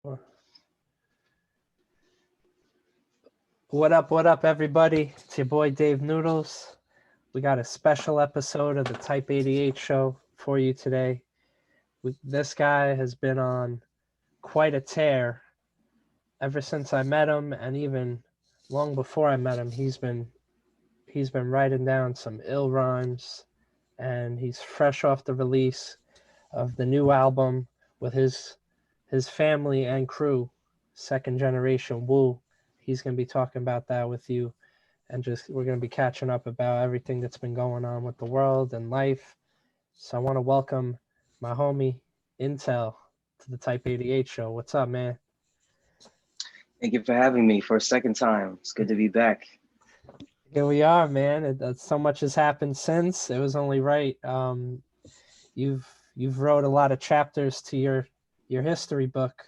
Or what up, everybody? It's your boy Dave Noodlez. We got a special episode of the Type 88 show for you today. This guy has been on quite a tear ever since I met him, and even long before I met him. He's been writing down some ill rhymes, and he's fresh off the release of the new album with his family and crew, Second Generation Woo. He's going to be talking about that with you, and we're going to be catching up about everything that's been going on with the world and life. So I want to welcome my homie iNteLL to the Type 88 show. What's up, man? Thank you for having me for a second time. It's good to be back. Here we are, man. So much has happened since. It was only right. You've wrote a lot of chapters to your history book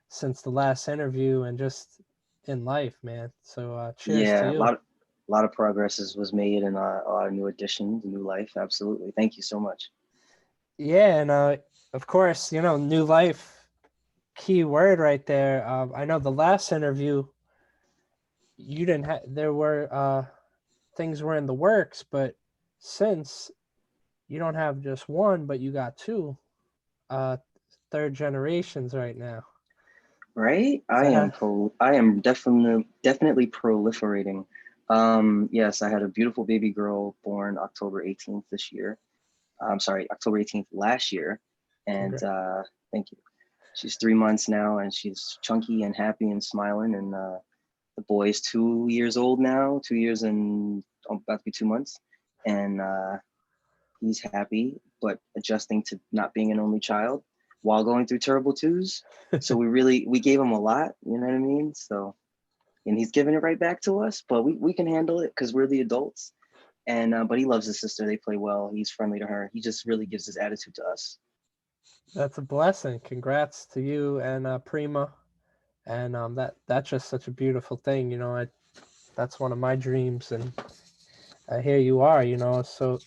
since the last interview and just in life, man. So cheers to you. A lot of progress was made and a lot of new additions, new life. Absolutely. Thank you so much. Yeah, and of course, new life, key word right there. I know the last interview you didn't have, there were things were in the works, but since you don't have just one, but you got two third generations right now. Right? I am definitely proliferating. Yes, I had a beautiful baby girl born October 18th this year. I'm sorry, October 18th last year. And thank you. She's 3 months now, and she's chunky and happy and smiling. And the boy's 2 years old now, 2 years and about to be 2 months. And he's happy, but adjusting to not being an only child while going through terrible twos. So we gave him a lot, you know what I mean? So, and he's giving it right back to us, but we can handle it because we're the adults. And but he loves his sister. They play well. He's friendly to her. He just really gives his attitude to us. That's a blessing. Congrats to you and Prema. And that's just such a beautiful thing, that's one of my dreams, and here you are, so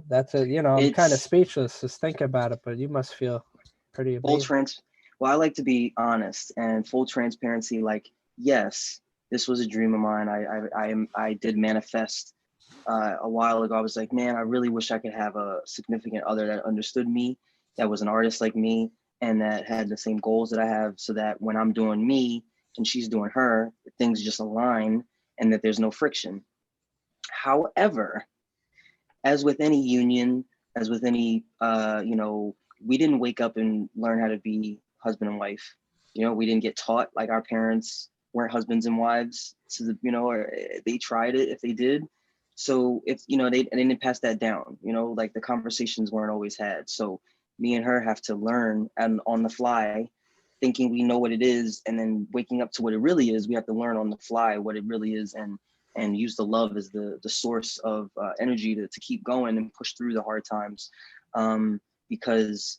that's I'm kind of speechless just thinking about it, but you must feel pretty amazing. Well, I like to be honest and full transparency. Like, yes, this was a dream of mine. I did manifest a while ago. I was like, man, I really wish I could have a significant other that understood me, that was an artist like me, and that had the same goals that I have, so that when I'm doing me and she's doing her, things just align and that there's no friction. However, as with any union, as with any, we didn't wake up and learn how to be husband and wife. We didn't get taught, like our parents weren't husbands and wives. So, or they tried it if they did. So if, they didn't pass that down, like the conversations weren't always had. So me and her have to learn and on the fly, thinking we know what it is, and then waking up to what it really is. We have to learn on the fly what it really is, and use the love as the source of energy to keep going and push through the hard times. Because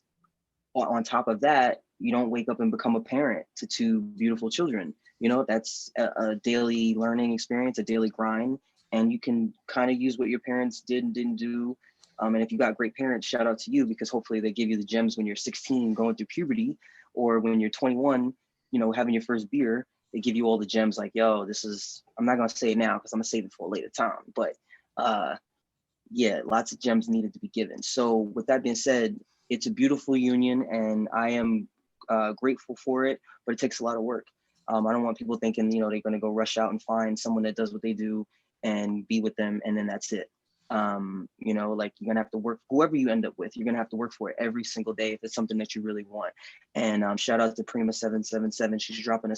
on top of that, you don't wake up and become a parent to two beautiful children. That's a daily learning experience, a daily grind. And you can kind of use what your parents did and didn't do. And if you got great parents, shout out to you, because hopefully they give you the gems when you're 16 going through puberty, or when you're 21, having your first beer. They give you all the gems, like, yo, this is, I'm not going to say it now because I'm going to save it for a later time. But yeah, lots of gems needed to be given. So with that being said, it's a beautiful union, and I am grateful for it, but it takes a lot of work. I don't want people thinking, they're going to go rush out and find someone that does what they do and be with them, and then that's it. Like, you're going to have to work, whoever you end up with, you're going to have to work for it every single day if it's something that you really want. And shout out to Prema777. She's dropping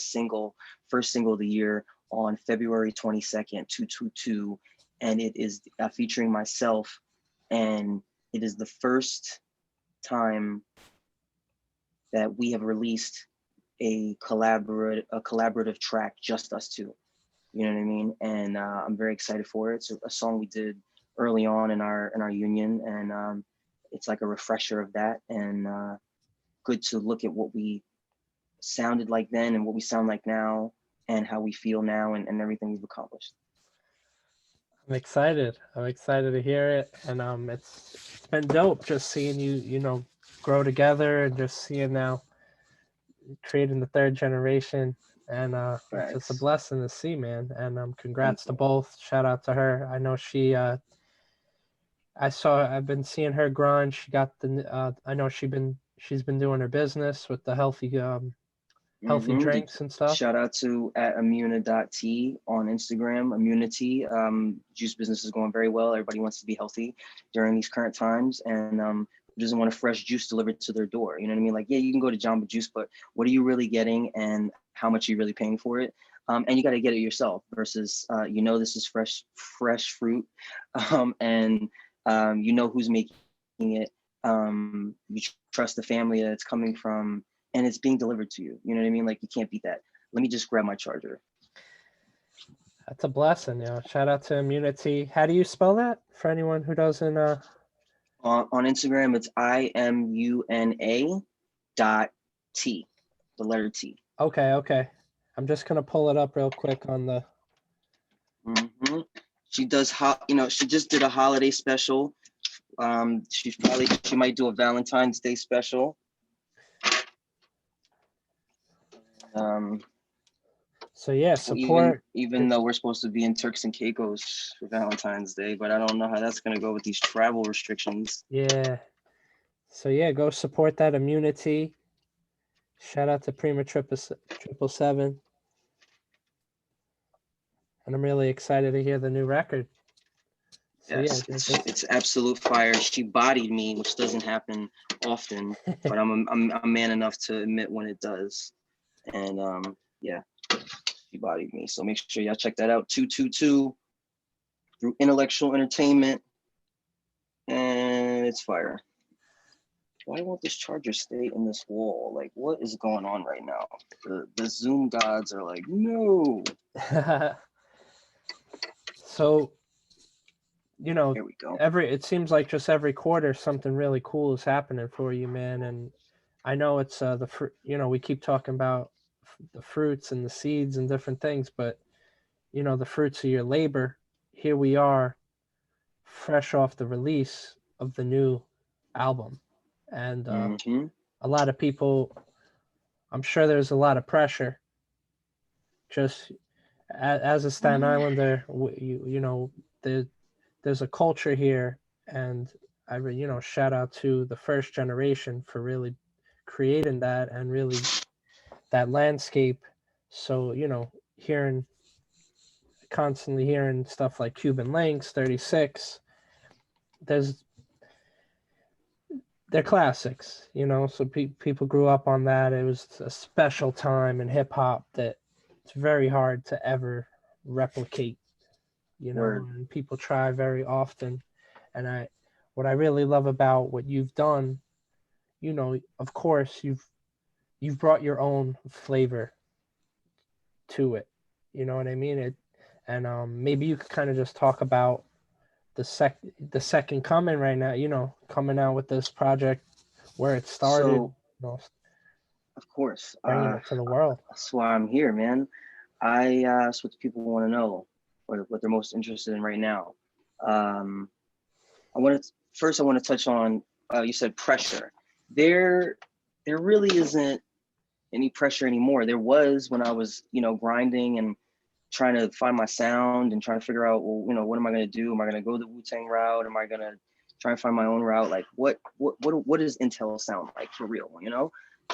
first single of the year on February 22nd, 222. And it is featuring myself. And it is the first time that we have released a collaborative track, just us two. You know what I mean? And I'm very excited for it. It's a song we did early on in our union, and it's like a refresher of that, and good to look at what we sounded like then and what we sound like now, and how we feel now, and everything we've accomplished. I'm excited to hear it, and it's been dope just seeing you grow together, and just seeing now creating the third generation, and it's just a Facts. blessing to see, man. And Thank congrats to you. both. Shout out to her. I know I've been seeing her grind. She got I know she's been doing her business with the healthy drinks and stuff. Shout out to at Imuna.t on Instagram. Immunity. Juice business is going very well. Everybody wants to be healthy during these current times, and doesn't want a fresh juice delivered to their door. You know what I mean? Like, yeah, you can go to Jamba Juice, but what are you really getting, and how much are you really paying for it? And you got to get it yourself. Versus, this is fresh fruit, and who's making it. You trust the family that it's coming from, and it's being delivered to you. You know what I mean? Like, you can't beat that. Let me just grab my charger. That's a blessing, Shout out to Immunity. How do you spell that for anyone who doesn't? On Instagram, it's IMUNA.t, the letter T. Okay. I'm just gonna pull it up real quick on the. Mm-hmm. She does she just did a holiday special. She might do a Valentine's Day special. So yeah, support. Even though we're supposed to be in Turks and Caicos for Valentine's Day, but I don't know how that's gonna go with these travel restrictions. Yeah. So yeah, go support that Immunity. Shout out to Prema777. And I'm really excited to hear the new record. So yes, it's absolute fire. She bodied me, which doesn't happen often, but I'm man enough to admit when it does. And she bodied me. So make sure y'all check that out. 222 through Intellectual Entertainment, and it's fire. Why won't this charger stay in this wall? Like, what is going on right now? The Zoom gods are like, no. So, here we go. It seems like just every quarter something really cool is happening for you, man. And I know it's the fruit. We keep talking about the fruits and the seeds and different things, but the fruits of your labor. Here we are, fresh off the release of the new album, and a lot of people. I'm sure there's a lot of pressure. Just as a Staten Islander, there's a culture here, and I shout out to the first generation for really creating that and really that landscape. So constantly hearing stuff like Cuban Links, 36. They're classics, so people grew up on that. It was a special time in hip hop that it's very hard to ever replicate, and people try very often. And what I really love about what you've done, of course you've brought your own flavor to it. You know what I mean? And maybe you could kind of just talk about the second coming right now, coming out with this project, where it started. So, of course, bringing it to the world. That's why I'm here, man. That's what people want to know, or what they're most interested in right now. I want to touch on. You said pressure. There really isn't any pressure anymore. There was when I was, grinding and trying to find my sound and trying to figure out, well, what am I going to do? Am I going to go the Wu-Tang route? Am I going to try and find my own route? Like, what does iNteLL sound like for real?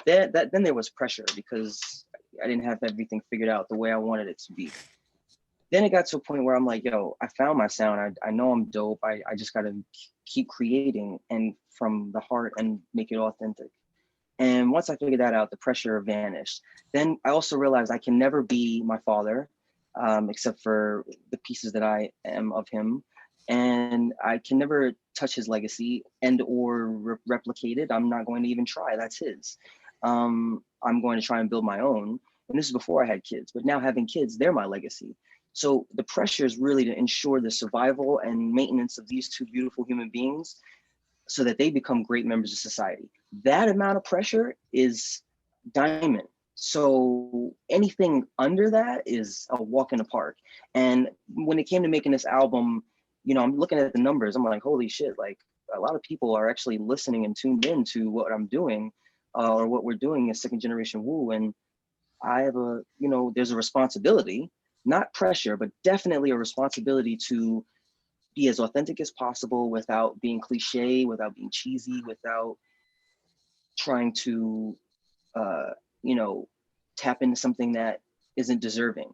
Then there was pressure because I didn't have everything figured out the way I wanted it to be. Then it got to a point where I'm like, yo, I found my sound. I know I'm dope. I just got to keep creating and from the heart and make it authentic. And once I figured that out, the pressure vanished. Then I also realized I can never be my father, except for the pieces that I am of him. And I can never touch his legacy and or replicate it. I'm not going to even try. That's his. I'm going to try and build my own. And this is before I had kids, but now having kids, they're my legacy. So the pressure is really to ensure the survival and maintenance of these two beautiful human beings so that they become great members of society. That amount of pressure is diamond. So anything under that is a walk in the park. And when it came to making this album, I'm looking at the numbers. I'm like, holy shit, like a lot of people are actually listening and tuned in to what I'm doing. or what we're doing is second generation Wu. And I have a, there's a responsibility, not pressure, but definitely a responsibility to be as authentic as possible without being cliche, without being cheesy, without trying to, tap into something that isn't deserving.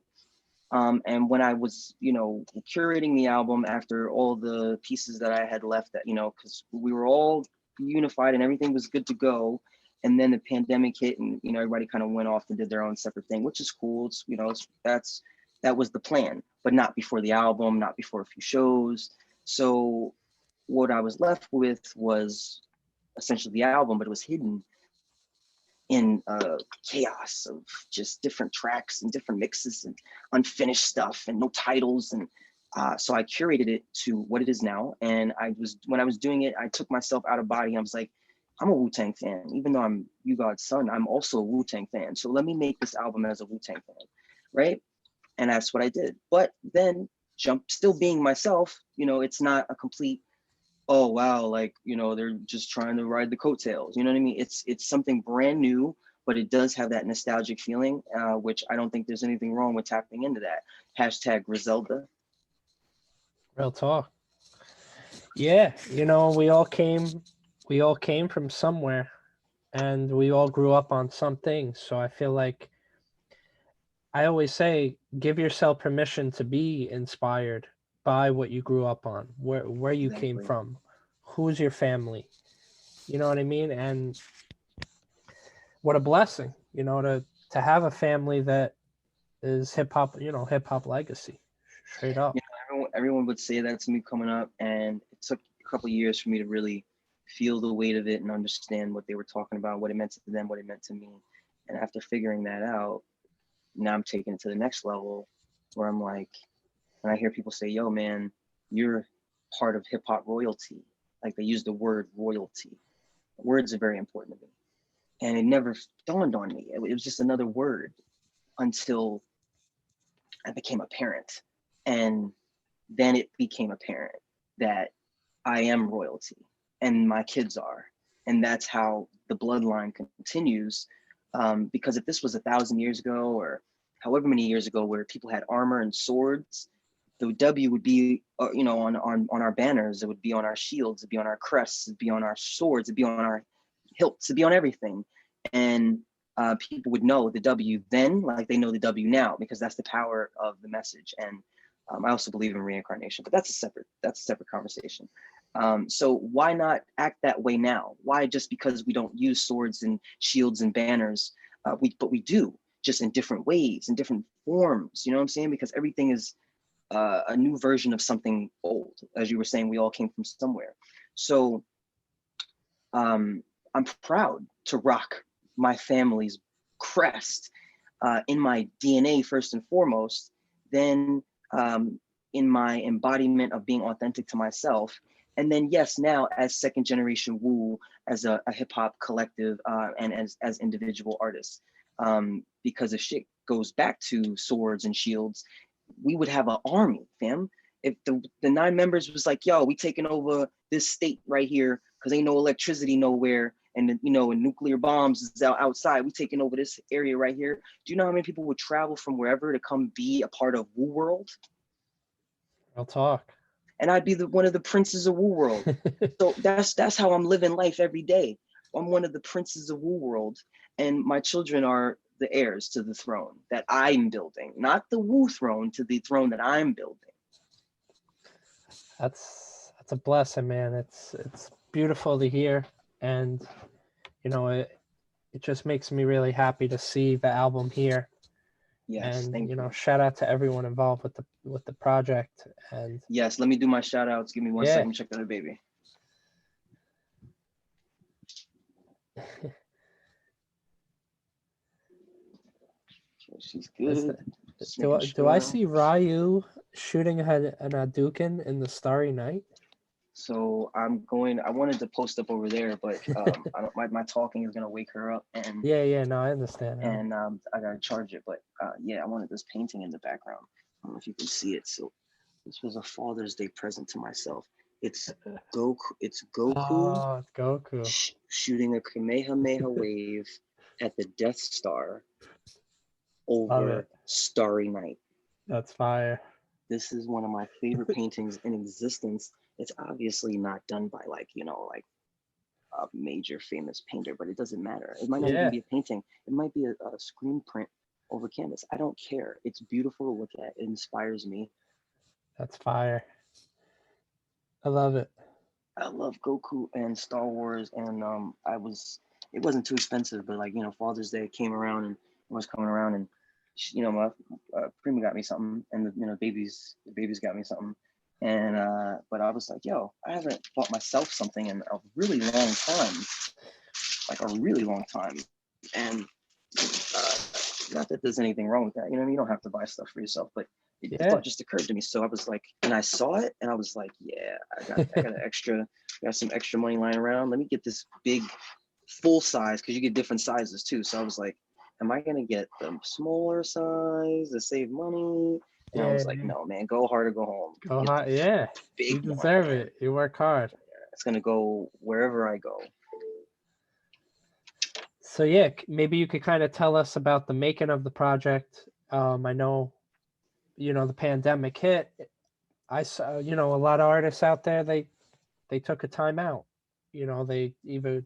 And when I was, curating the album after all the pieces that I had left, that, because we were all unified and everything was good to go. And then the pandemic hit, and everybody kind of went off and did their own separate thing, which is cool. It's that was the plan, but not before the album, not before a few shows. So what I was left with was essentially the album, but it was hidden in chaos of just different tracks and different mixes and unfinished stuff and no titles. And so I curated it to what it is now. And when I was doing it, I took myself out of body. I was like, I'm a Wu-Tang fan. Even though I'm You God's son, I'm also a Wu-Tang fan. So let me make this album as a Wu-Tang fan, right? And that's what I did. But then still being myself, it's not a complete, oh wow, like, they're just trying to ride the coattails. You know what I mean? It's something brand new, but it does have that nostalgic feeling, which I don't think there's anything wrong with tapping into that. Hashtag Griselda. Real talk. Yeah, we all came from somewhere, and we all grew up on some things. So I feel like I always say, give yourself permission to be inspired by what you grew up on, where you came from, who's your family. You know what I mean? And what a blessing, to have a family that is hip hop, hip hop legacy, straight up. Everyone would say that to me coming up, and it took a couple of years for me to really feel the weight of it and understand what they were talking about, what it meant to them, what it meant to me. And after figuring that out, now I'm taking it to the next level, where I'm like, when I hear people say, yo, man, you're part of hip hop royalty. Like, they use the word royalty. Words are very important to me. And it never dawned on me. It was just another word until I became a parent. And then it became apparent that I am royalty and my kids are. And that's how the bloodline continues. Because if this was 1,000 years ago, or however many years ago, where people had armor and swords, the W would be, on our banners. It would be on our shields. It'd be on our crests. It'd be on our swords. It'd be on our hilts. It'd be on everything. And people would know the W then, like they know the W now, because that's the power of the message. And I also believe in reincarnation, but that's a separate conversation. So why not act that way now? Why just because we don't use swords and shields and banners? But we do, just in different ways, in different forms. You know what I'm saying? Because everything is a new version of something old. As you were saying, we all came from somewhere. So I'm proud to rock my family's crest in my DNA first and foremost, then in my embodiment of being authentic to myself. And then, yes, now as second generation Wu, as a hip hop collective, and as individual artists. Because if shit goes back to swords and shields, we would have an army, fam. If the 9 members was like, yo, we taking over this state right here because ain't no electricity nowhere, and and nuclear bombs is outside, we taking over this area right here. Do you know how many people would travel from wherever to come be a part of Wu World? Real talk. And I'd be one of the princes of Wu World. So that's how I'm living life every day. I'm one of the princes of Wu World, and my children are the heirs to the throne that I'm building, not the Wu throne, to the throne that I'm building. That's a blessing, man. It's beautiful to hear, and it just makes me really happy to see the album here. Yes, and thank you. Shout out to everyone involved with the project. And yes, let me do my shout outs. Give me one second to check on the baby. She's good. Do I see Ryu shooting an Hadouken in the Starry Night? So I wanted to post up over there, but my talking is gonna wake her up, and no, I understand. And I gotta charge it, but I wanted this painting in the background. I don't know if you can see it. So this was a Father's Day present to myself. It's Goku. It's Goku Oh, Goku. shooting a Kamehameha wave at the Death Star Love it. over Starry Night. That's fire. This is one of my favorite paintings in existence. It's obviously not done by like, you know, like a major famous painter, but it doesn't matter. It might not even Yeah, be a painting. It might be a screen print over canvas. I don't care. It's beautiful to look at. It inspires me. that's fire. I love it. I love Goku and Star Wars, and it wasn't too expensive, but like, you know, Father's Day came around and was coming around, and you know, my Prima got me something, and the babies got me something, and but I was like, yo, I haven't bought myself something in a really long time, like a really long time, and not that there's anything wrong with that, you know, you don't have to buy stuff for yourself, but the Yeah. thought just occurred to me. So I was like, and I saw it, and I was like, yeah, got some extra money lying around. Let me get this big, full size, because you get different sizes too. So I was like, am I gonna get the smaller size to save money? And I Yeah, was like, no, man, go hard or go home. go Get hard. Yeah, the big you one, deserve man. it. You work hard. It's gonna go wherever I go. So yeah, maybe you could kind of tell us about the making of the project. I know, you know, the pandemic hit. I saw, you know, a lot of artists out there, they took a time out. You know, they're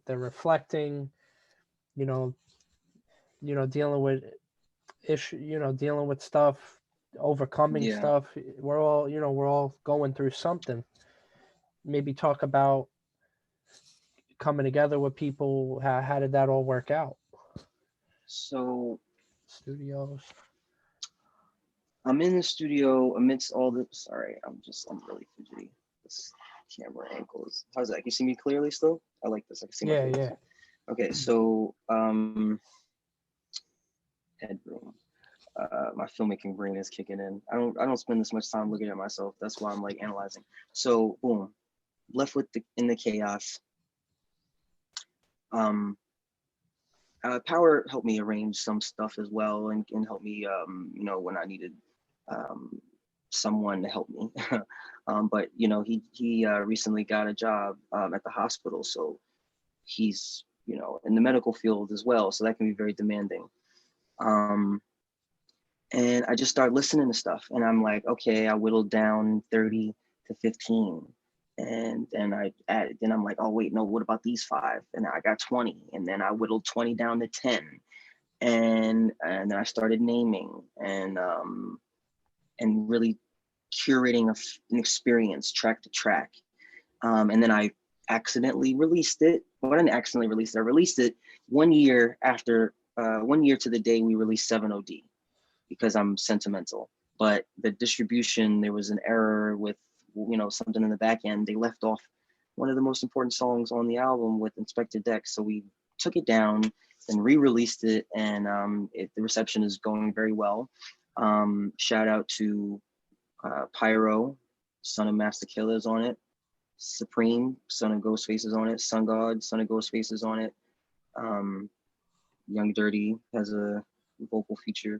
reflecting, you know, dealing with dealing with stuff, overcoming Yeah. stuff. We're all going through something. Maybe talk about coming together with people. How did that all work out? So Studios. I'm in the studio amidst all the. Sorry, I'm really fidgety. This camera angles. How's that? Can you see me clearly still? I like this. I can see my Yeah, face. yeah. Okay, so headroom. My filmmaking brain is kicking in. I don't spend this much time looking at myself. That's why I'm like analyzing. So boom, left with in the chaos. Um, Power helped me arrange some stuff as well, and help me, you know, when I needed um, someone to help me. But you know, he recently got a job at the hospital, so he's, you know, in the medical field as well, so that can be very demanding. Um, and I just started listening to stuff, and I'm like, okay, I whittled down 30 to 15. And then I added, then I'm like, oh wait, no, what about these 5? And I got 20, and then I whittled 20 down to 10. And then I started naming and really curating an experience track to track. And then I accidentally released it. Well, I didn't accidentally release it. I released it 1 year after, 1 year to the day we released 7OD, because I'm sentimental. But the distribution, there was an error with, you know, something in the back end. They left off one of the most important songs on the album with Inspector Deck. So we took it down and re-released it, and the reception is going very well. Shout out to Pyro, son of Master Killer, is on it. Supreme, son of Ghostface, is on it. Sun God, son of Ghostface, is on it. Young Dirty has a vocal feature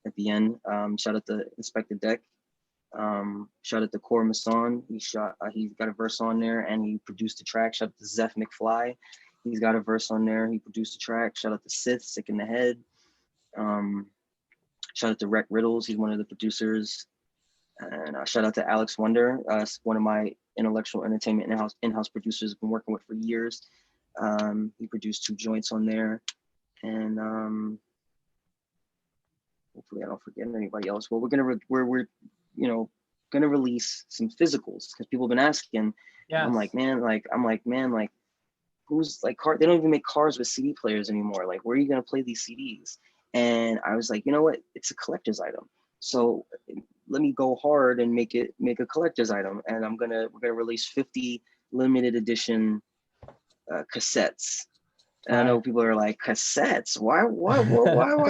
at the end. Shout out to Inspector Deck. Shout out to Core Masson. He's got a verse on there, and he produced the track. Shout out to Zeph McFly. He's got a verse on there. He produced the track. Shout out to Sith, Sick in the Head. Shout out to Rec Riddles. He's one of the producers. And shout out to Alex Wonder, one of my intellectual entertainment in-house producers I've been working with for years. He produced 2 joints on there. And hopefully I don't forget anybody else. Well, we're you know, gonna release some physicals, because people have been asking. Yeah. I'm like, man, who's like they don't even make cars with CD players anymore. Like, where are you gonna play these CDs? And I was like, you know what? It's a collector's item. So let me go hard and make a collector's item. And we're gonna release 50 limited edition cassettes. And I know people are like, cassettes? Why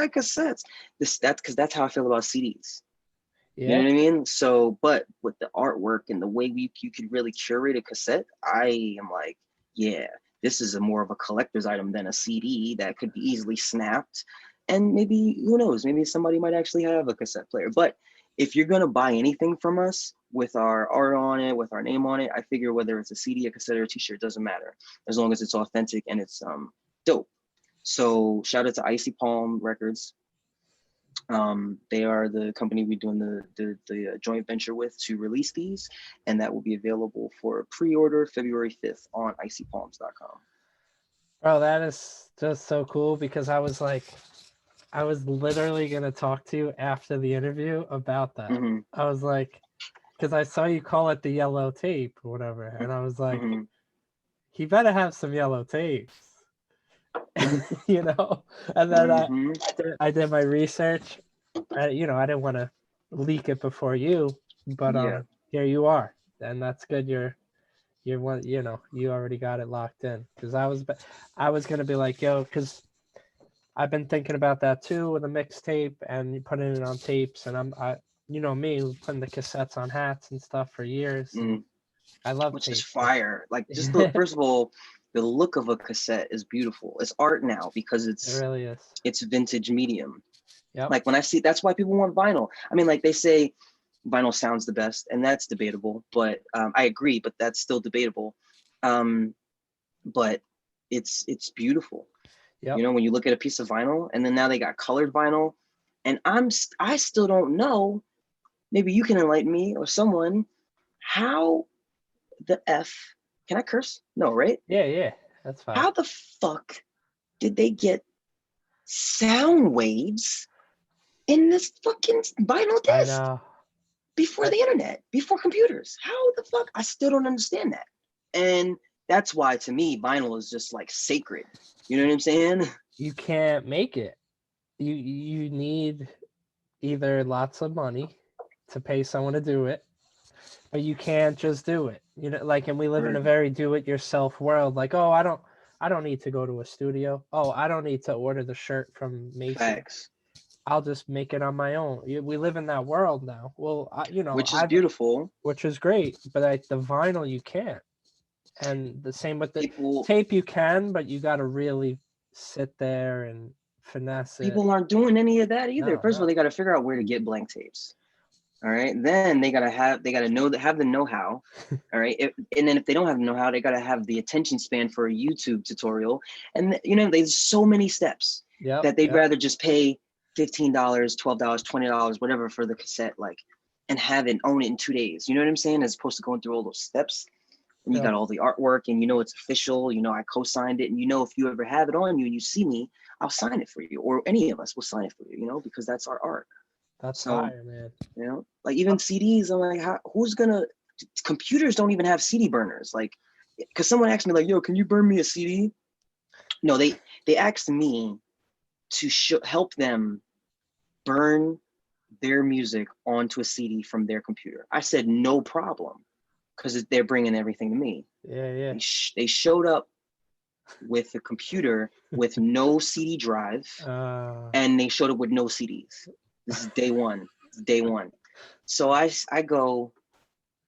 cassettes? That's because that's how I feel about CDs. Yeah. You know what I mean? So, but with the artwork and the way you could really curate a cassette, I am like, yeah, this is more of a collector's item than a CD that could be easily snapped. And maybe, who knows, maybe somebody might actually have a cassette player. But if you're gonna buy anything from us, with our art on it, with our name on it. I figure whether it's a CD, a cassette, or a t-shirt, doesn't matter as long as it's authentic and it's dope. So shout out to Icy Palm Records. They are the company we're doing the joint venture with to release these, and that will be available for pre-order February 5th on icypalms.com. Bro, that is just so cool because I was literally gonna talk to you after the interview about that. Mm-hmm. I was like, because I saw you call it the yellow tape or whatever, and I was like, Mm-hmm. he better have some yellow tapes, you know. And then Mm-hmm. I did my research. I didn't want to leak it before you, but Yeah. here you are, and that's good. You're one, you already got it locked in. Because I was gonna be like, yo, because I've been thinking about that too with a mixtape and putting it on tapes, and you know me, putting the cassettes on hats and stuff for years. Mm. I love Which is tapes. fire. Like just the first of all, the look of a cassette is beautiful. It's art now because It really is. it's vintage medium. Yep. Like when I see, that's why people want vinyl. I mean, like they say vinyl sounds the best, and that's debatable, but I agree, but that's still debatable. But it's beautiful. Yep. You know, when you look at a piece of vinyl, and then now they got colored vinyl, and I still don't know. Maybe you can enlighten me or someone. How the F can I curse? No, right? Yeah, that's fine. How the fuck did they get sound waves in this fucking vinyl I disc know. before the internet, before computers? How the fuck? I still don't understand that. And that's why to me, vinyl is just like sacred. You know what I'm saying? You can't make it. You need either lots of money to pay someone to do it, but you can't just do it. And we live in a very do-it-yourself world. Like, oh, I don't need to go to a studio. Oh, I don't need to order the shirt from Macy's. Facts. I'll just make it on my own. We live in that world now. Well, Which is beautiful. Which is great, but the vinyl you can't. And the same with the people, tape, you can, but you got to really sit there and finesse it. People aren't doing any of that either. No, First of all, they got to figure out where to get blank tapes. All right. Then they gotta have the know-how. All right. And then if they don't have the know-how, they gotta have the attention span for a YouTube tutorial. And there's so many steps that they'd rather just pay $15, $12, $20, whatever for the cassette, and have it, own it in 2 days. You know what I'm saying? As opposed to going through all those steps. And you got all the artwork, and it's official. I co-signed it, and if you ever have it on you and you see me, I'll sign it for you, or any of us will sign it for you. Because that's our art. That's fire, man. Like even CDs, I'm like, who's gonna? Computers don't even have CD burners. Like, because someone asked me, like, yo, can you burn me a CD? No, they asked me to help them burn their music onto a CD from their computer. I said no problem, because they're bringing everything to me. Yeah. They showed up with a computer with no CD drive, and they showed up with no CDs. This is day one. So I go,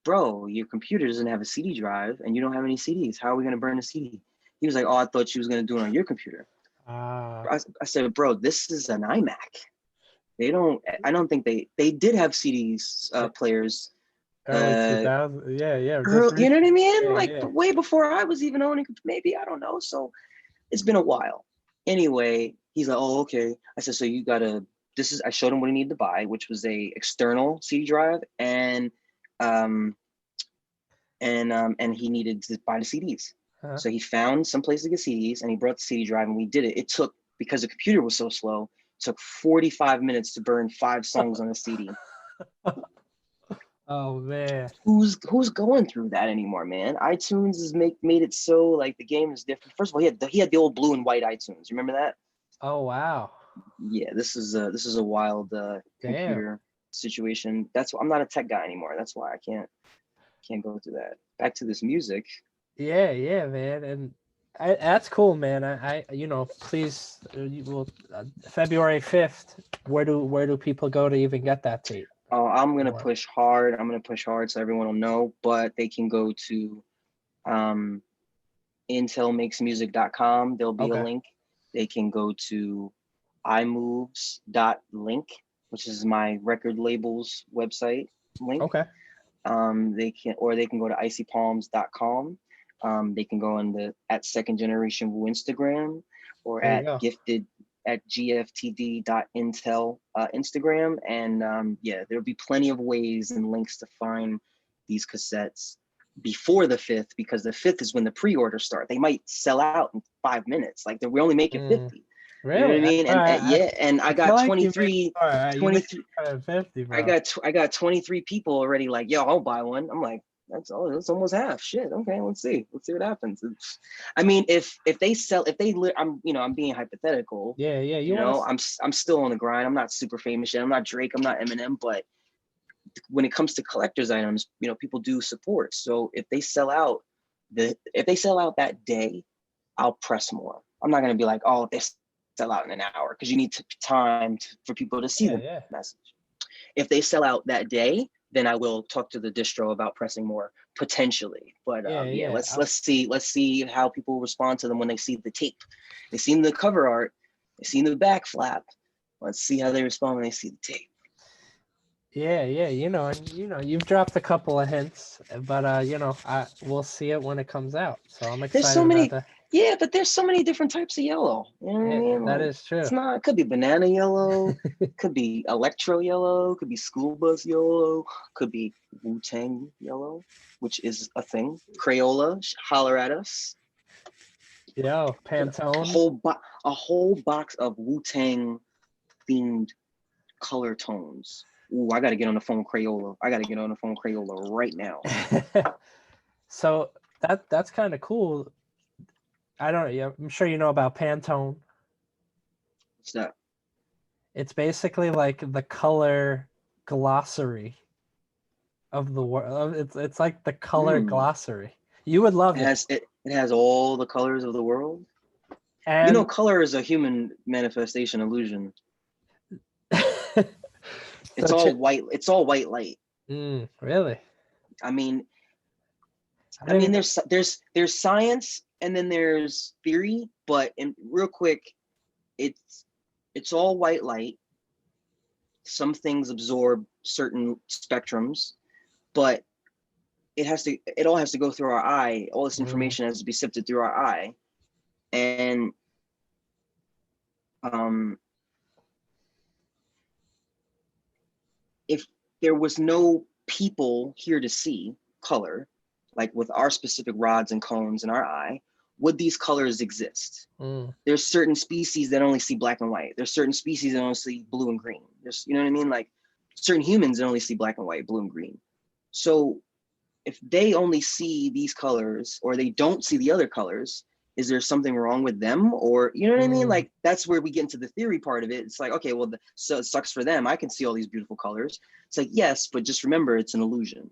bro, your computer doesn't have a CD drive and you don't have any CDs. How are we going to burn a CD? He was like, oh, I thought she was going to do it on your computer. I said, bro, this is an iMac. I don't think they did have CDs players. Early 2000s. Yeah. You know what I mean? Way before I was even owning, maybe, I don't know. So it's been a while. Anyway, he's like, oh, okay. I said, so you got to, I showed him what he needed to buy, which was a external CD drive, and he needed to buy the CDs. So he found some place to get CDs, and he brought the CD drive, and we did it. It took, because the computer was so slow, it took 45 minutes to burn 5 songs on a CD. Oh man, who's going through that anymore, man? iTunes has made it so like the game is different. First of all, he had the old blue and white iTunes. You remember that? Oh wow. Yeah, this is a wild computer situation. That's why I'm not a tech guy anymore. That's why I can't go through that. Back to this music. Yeah, man, and that's cool, man. I please, February 5th. Where do people go to even get that tape? Oh, I'm gonna push hard. So everyone will know. But they can go to iNteLLmakesmusic.com. There'll be a link. They can go to iMoves.link, which is my record label's website link. They can go to icypalms.com. They can go on the at Second Generation Woo Instagram, or There you at go. gifted at gftd.intel Instagram. And yeah, there'll be plenty of ways and links to find these cassettes before the 5th, because the 5th is when the pre-orders start. They might sell out in 5 minutes. Like we're only making 50. You know what I Really? mean? And yeah, and I I feel got like you made, all right, you made 23 50, bro. I got 23 people already like, yo, I'll buy one. I'm like, that's almost half. Shit. Okay, let's see what happens. I mean, if they sell, I'm being hypothetical. Yeah, You know, I'm still on the grind. I'm not super famous yet. I'm not Drake. I'm not Eminem. But when it comes to collector's items, people do support. So if they sell out that day, I'll press more. I'm not gonna be like, oh, they sell out in an hour, because you need time for people to see the message. If they sell out that day, then I will talk to the distro about pressing more potentially. But let's see how people respond to them when they see the tape. They've seen the cover art, they've seen the back flap. Let's see how they respond when they see the tape. Yeah, you've dropped a couple of hints, but we'll see it when it comes out. So I'm excited about that. Yeah, but there's so many different types of yellow. You know what I mean? That is true. It could be banana yellow, could be electro yellow, could be school bus yellow, could be Wu-Tang yellow, which is a thing. Crayola, holler at us. Yo, Pantone. A whole box of Wu-Tang themed color tones. Ooh, I gotta get on the phone Crayola. Right now. So that's kind of cool. I'm sure you know about Pantone. What's that? It's basically like the color glossary of the world. It's like the color glossary. You would love it. It has all the colors of the world. And color is a human manifestation illusion. It's all white. It's all white light. Really? I mean, there's science and then there's theory, but real quick, it's all white light. Some things absorb certain spectrums, but it all has to go through our eye. All this information has to be sifted through our eye. And if there was no people here to see color, like with our specific rods and cones in our eye, would these colors exist? There's certain species that only see black and white. There's certain species that only see blue and green. There's, you know what I mean? Like certain humans that only see black and white, blue and green. So if they only see these colors, or they don't see the other colors, is there something wrong with them? Or, you know what I mean? Like, that's where we get into the theory part of it. It's like, okay, well, so it sucks for them. I can see all these beautiful colors. It's like, yes, but just remember, it's an illusion.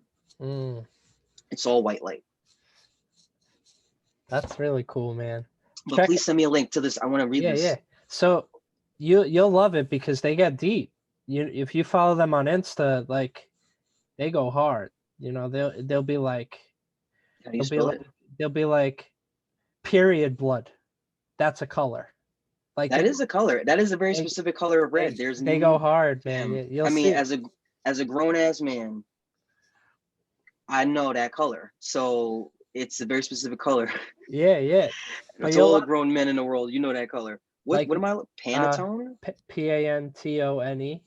It's all white light. That's really cool, man. But please send me a link to this. I want to read this. Yeah. So you'll love it, because they get deep. If you follow them on Insta, like, they go hard. They'll be like, how do you spell it? They'll be like, period blood. That's a color. Like, that is a color. That is a very specific color of red. They go hard, man. I mean, as a grown ass man, I know that color. So it's a very specific color. Yeah. To all the grown men in the world, you know that color. What am I? Pantone? Pantone.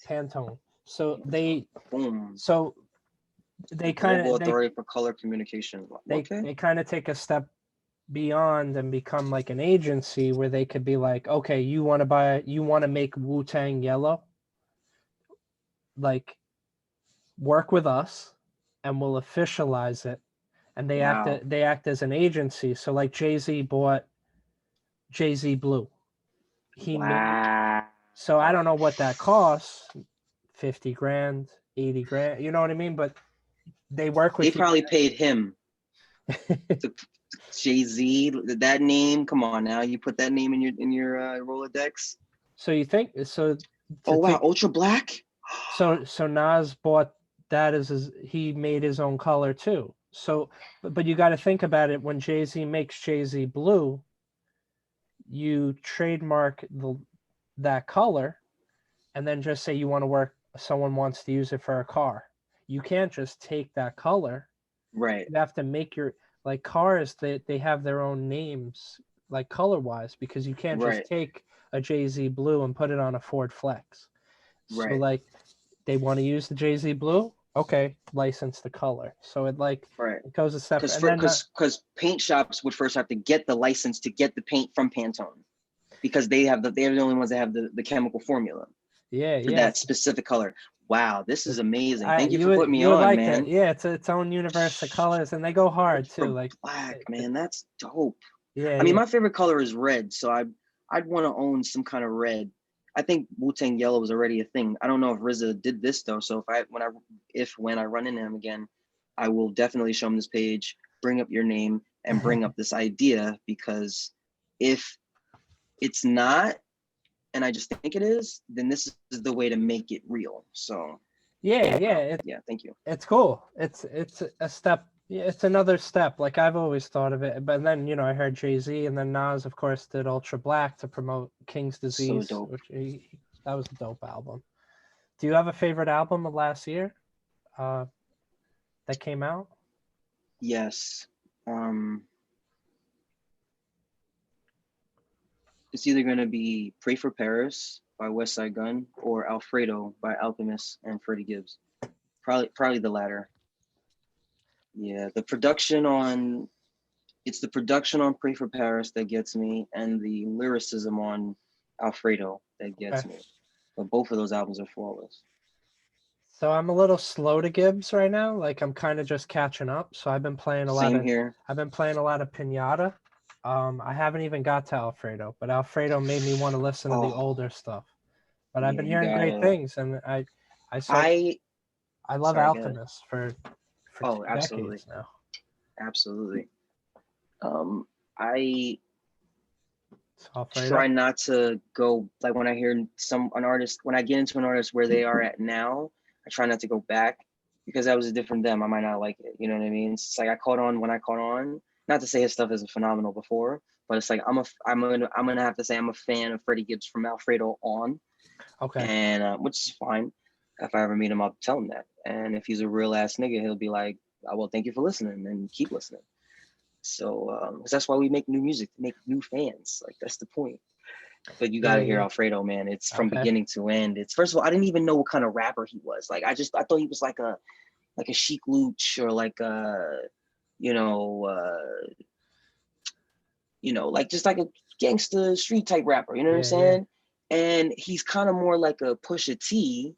Pantone. So they kind of authority for color communication. They kind of take a step beyond and become like an agency, where they could be like, okay, you want to make Wu-Tang yellow, like, work with us and we'll officialize it. And they act as an agency. So like Jay-Z bought Jay-Z Blue. So I don't know what that costs, 50 grand, 80 grand, you know what I mean? But they work with They probably paid him. Jay-Z, that name, come on now. You put that name in your Rolodex. So you think so? Oh wow, Ultra Black. So Nas bought that he made his own color too. So, but you got to think about it. When Jay-Z makes Jay-Z Blue, you trademark that color, and then just say someone wants to use it for a car. you can't just take that color. Right. You have to make your, like cars, they have their own names, like color wise, because you can't just Right. take a Jay-Z blue and put it on a Ford Flex. So Right. like they want to use the Jay-Z blue, okay, license the color. So it like Right. it goes a step, Because and then because paint shops would first have to get the license to get the paint from Pantone, because they're the only ones that have the chemical formula for that specific color. Wow, this is amazing. Thank you for putting me you would on, like man. it. Yeah, it's its own universe of colors, and they go hard too. For Like black, man, that's dope. yeah, I mean, yeah. my favorite color is red, so I'd want to own some kind of red. I think Wu-Tang Yellow was already a thing. I don't know if RZA did this though. So when I run into him again, I will definitely show him this page, bring up your name, and bring up this idea, because if it's not, and I just think it is, then this is the way to make it real. So yeah, thank you. it's cool. It's a step. Yeah, it's another step. Like I've always thought of it, but then I heard Jay-Z, and then Nas, of course, did Ultra Black to promote King's Disease, So dope. which that was a dope album. Do you have a favorite album of last year that came out? Yes. It's either going to be Pray for Paris by West Side Gun or Alfredo by Alchemist and Freddie Gibbs. Probably the latter. Yeah, the production on Pray for Paris that gets me, and the lyricism on Alfredo that gets me. But both of those albums are flawless. So I'm a little slow to Gibbs right now. Like I'm kind of just catching up. So I've been playing a lot Same of here. I've been playing a lot of Pinata. I haven't even got to Alfredo, but Alfredo made me want to listen to the older stuff. But I've been hearing great things, and I love Sorry, Alchemist for absolutely. decades now. Absolutely. I Alfredo. try not to go, like when I hear an artist, when I get into an artist where they are at now, I try not to go back, because that was a different them. I might not like it. You know what I mean? It's like I caught on when I caught on. Not to say his stuff isn't phenomenal before, but it's like I'm gonna have to say I'm a fan of Freddie Gibbs from Alfredo on. Okay. And which is fine. If I ever meet him, I'll tell him that. And if he's a real ass nigga, he'll be like, oh, well, thank you for listening, and keep listening. So because that's why we make new music, to make new fans. Like that's the point. But you gotta hear Alfredo, man. It's from beginning to end. It's, first of all, I didn't even know what kind of rapper he was. Like I thought he was like a Chic Luch, or like a like just like a gangster street type rapper. You know what I'm saying? Yeah. And he's kind of more like a Pusha T,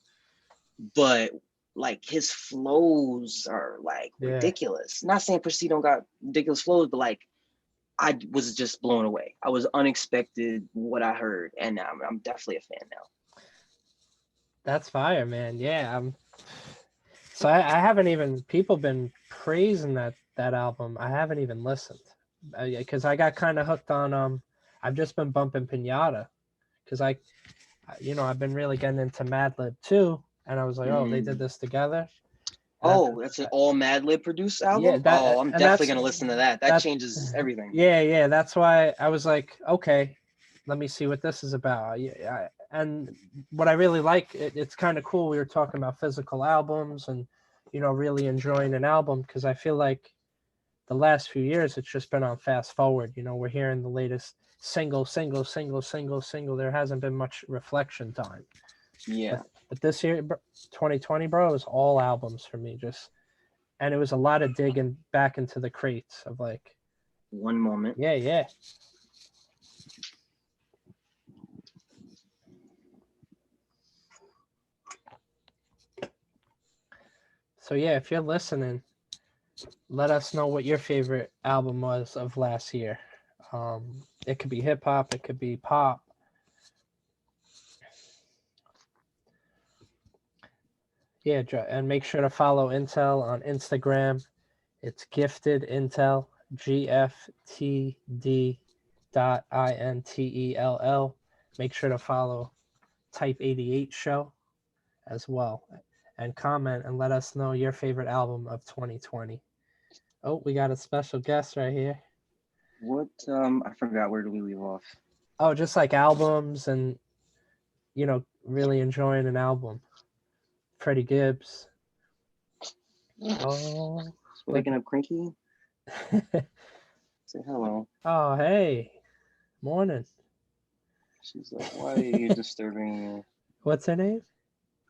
but like his flows are like ridiculous. Not saying Pusha T don't got ridiculous flows, but like I was just blown away. I was unexpected what I heard, and I'm definitely a fan now. That's fire, man. Yeah. So I haven't even, people been praising that album. I haven't even listened, because I got kind of hooked on I've just been bumping Pinata, because I've been really getting into Madlib too, and I was like, oh, they did this together. Oh, that's an all Madlib produced album? Yeah, I'm definitely gonna listen to that. That changes everything. Yeah, that's why I was like, okay, let me see what this is about. And what I really like, it's kind of cool. We were talking about physical albums and really enjoying an album, because I feel like the last few years it's just been on fast forward. We're hearing the latest single. There hasn't been much reflection time. Yeah. But this year, 2020, bro, it was all albums for me. And it was a lot of digging back into the crates of like. One moment. Yeah. So yeah, if you're listening, let us know what your favorite album was of last year. It could be hip hop, it could be pop. Yeah, and make sure to follow iNteLL on Instagram. It's Gifted iNteLL, GFTD.INTELL. Make sure to follow Type 88 Show as well, and comment and let us know your favorite album of 2020. Oh, we got a special guest right here. What? I forgot, where do we leave off? Oh, just like albums and really enjoying an album. Freddie Gibbs. Oh, Waking up cranky? Say hello. oh, hey, morning. She's like, why are you disturbing me? What's her name?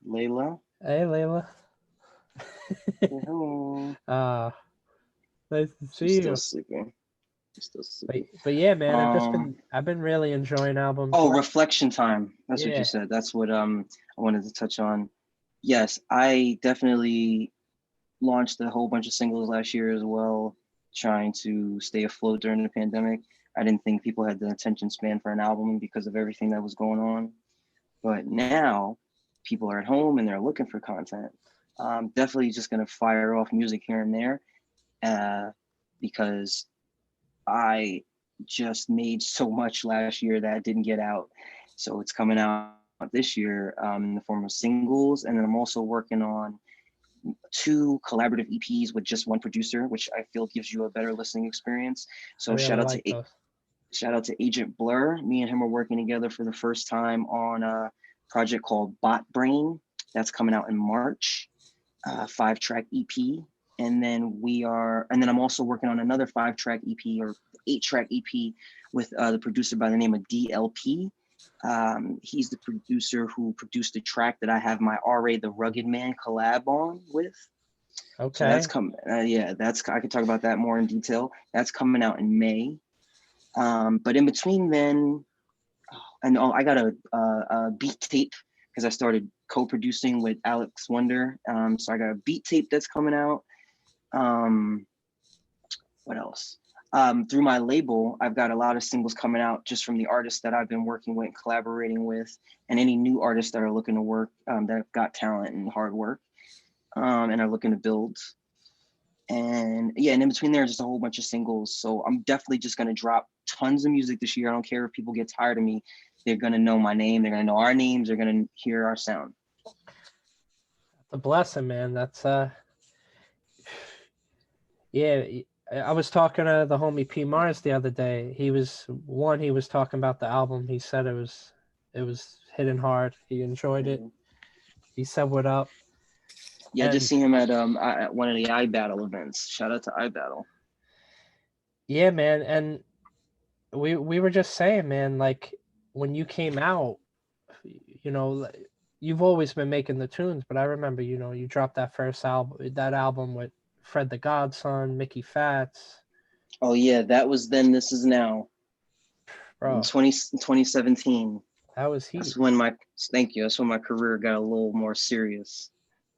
Layla? Hey, Layla. Say hello. Nice to She's see still you. sleeping. She's still sleeping. But yeah, man, I've been really enjoying albums. Oh, reflection time. That's what Yeah. you said. That's what I wanted to touch on. Yes, I definitely launched a whole bunch of singles last year as well, trying to stay afloat during the pandemic. I didn't think people had the attention span for an album because of everything that was going on. But now people are at home and they're looking for content. I'm definitely just going to fire off music here and there because I just made so much last year that didn't get out. So it's coming out this year in the form of singles. And then I'm also working on 2 collaborative EPs with just one producer, which I feel gives you a better listening experience. So Shout out to Agent Blur. Me and him are working together for the first time on a project called Bot Brain. That's coming out in March, 5-track EP. And then I'm also working on another 5-track EP or 8-track EP with the producer by the name of DLP. He's the producer who produced the track that I have my RA the Rugged Man collab on with. Okay. So that's coming. I could talk about that more in detail. That's coming out in May. But in between then, I got a beat tape because I started co-producing with Alex Wonder. So I got a beat tape that's coming out. What else? Through my label, I've got a lot of singles coming out just from the artists that I've been working with, collaborating with, and any new artists that are looking to work, that have got talent and hard work, and are looking to build. And yeah, and in between there, just a whole bunch of singles. So I'm definitely just gonna drop tons of music this year. I don't care if people get tired of me. They're gonna know my name. They're gonna know our names. They're gonna hear our sound. That's a blessing, man. That's yeah. I was talking to the homie P Mars the other day. He was talking about the album. He said it was hitting hard. He enjoyed it. He said what up. Yeah, I just see him at one of the iBattle events. Shout out to iBattle. Yeah, man, and we were just saying, man, like when you came out, you know, you've always been making the tunes, but I remember, you dropped that album with Fred the Godson, Mickey Fats. Oh yeah, that was Then This Is Now. Bro. In 2017. That was heat. That's when my career got a little more serious.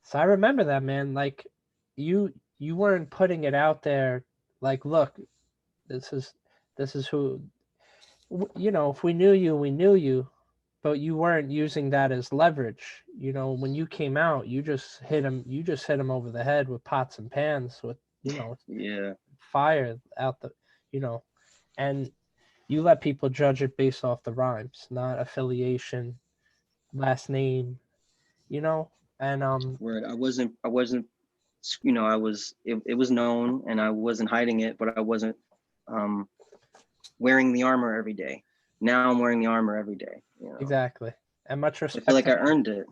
So I remember that, man. Like you weren't putting it out there like, look, this is who, if we knew you, we knew you, but you weren't using that as leverage. When you came out, you just hit him over the head with pots and pans with, Yeah. fire out the, and you let people judge it based off the rhymes, not affiliation, last name, and Where I wasn't I was it was known and I wasn't hiding it, but I wasn't wearing the armor every day. Now I'm wearing the armor every day. Exactly. And much respect. I feel like I earned it.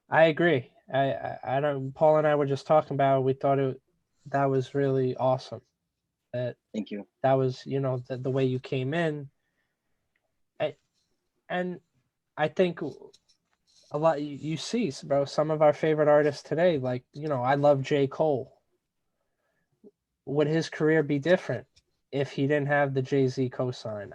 I agree. I don't. Paul and I were just talking about it. We thought that was really awesome. Thank you. That was the way you came in. And I think a lot you see, bro. Some of our favorite artists today, like I love J. Cole. Would his career be different if he didn't have the Jay-Z cosign?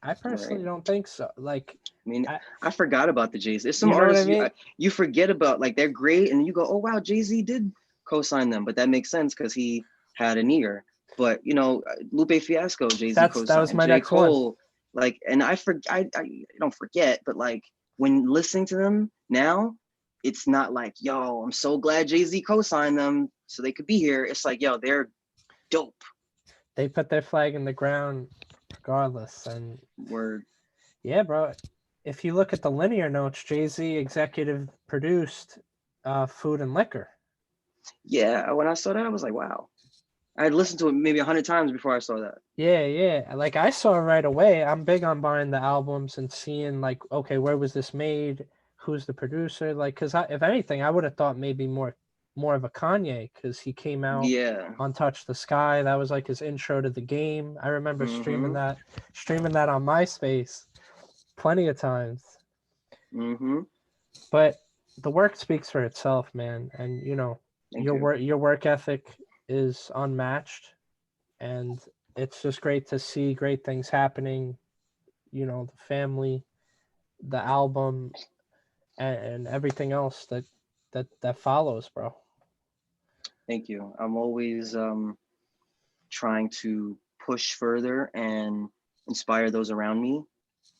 I personally don't think so. Like, I mean, I forgot about the Jay-Z. There's some artists you forget about, like they're great, and you go, oh wow, Jay-Z did co-sign them, but that makes sense because he had an ear. But Lupe Fiasco, Jay-Z co-signed. That was my J. next Cole, one. like, and I don't forget, but like when listening to them now, it's not like, yo, I'm so glad Jay-Z co-signed them so they could be here. It's like, yo, they're dope. They put their flag in the ground regardless. And word. Yeah, bro. If you look at the linear notes, Jay-Z executive produced Food and Liquor. Yeah, when I saw that, I was like, wow. I had listened to it maybe 100 times before I saw that. Yeah. Like I saw it right away. I'm big on buying the albums and seeing like, okay, where was this made? Who's the producer? Like, because if anything, I would have thought maybe more more of a Kanye because he came out Yeah. on Touch the Sky. That was like his intro to the game. I remember streaming Mm-hmm. that on MySpace plenty of times. Mm-hmm. But the work speaks for itself, man. And Thank you. your work ethic is unmatched, and it's just great to see great things happening. The family, the album, and everything else that follows, bro. Thank you. I'm always trying to push further and inspire those around me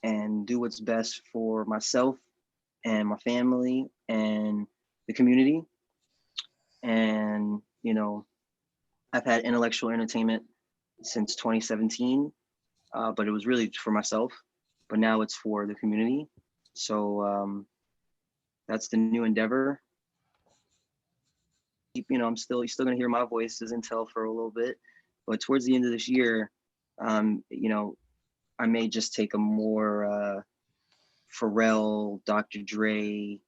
and do what's best for myself and my family and the community. And, I've had intellectual entertainment since 2017, but it was really for myself. But now it's for the community. So that's the new endeavor. I'm still you're still gonna hear my voice as iNteLL for a little bit, but towards the end of this year, I may just take a more Pharrell, Dr. Dre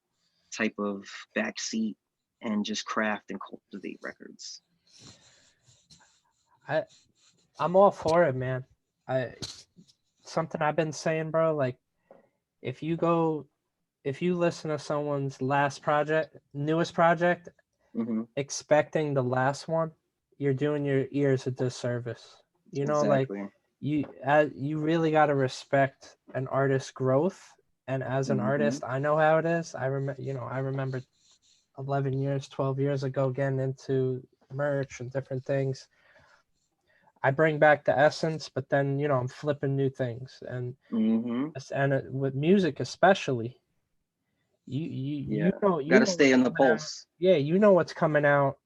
type of backseat and just craft and cultivate records. I'm all for it, man. Something I've been saying, bro, like if you listen to someone's newest project, Mm-hmm. expecting the last one, you're doing your ears a disservice. Like Exactly. you really got to respect an artist's growth. And as an Mm-hmm. artist, I know how it is. I remember 11 years, 12 years ago getting into merch and different things. I bring back the essence, but then I'm flipping new things, and Mm-hmm. with music especially, Yeah. you Got to know stay what's on the coming out. pulse. Yeah, you know what's coming out.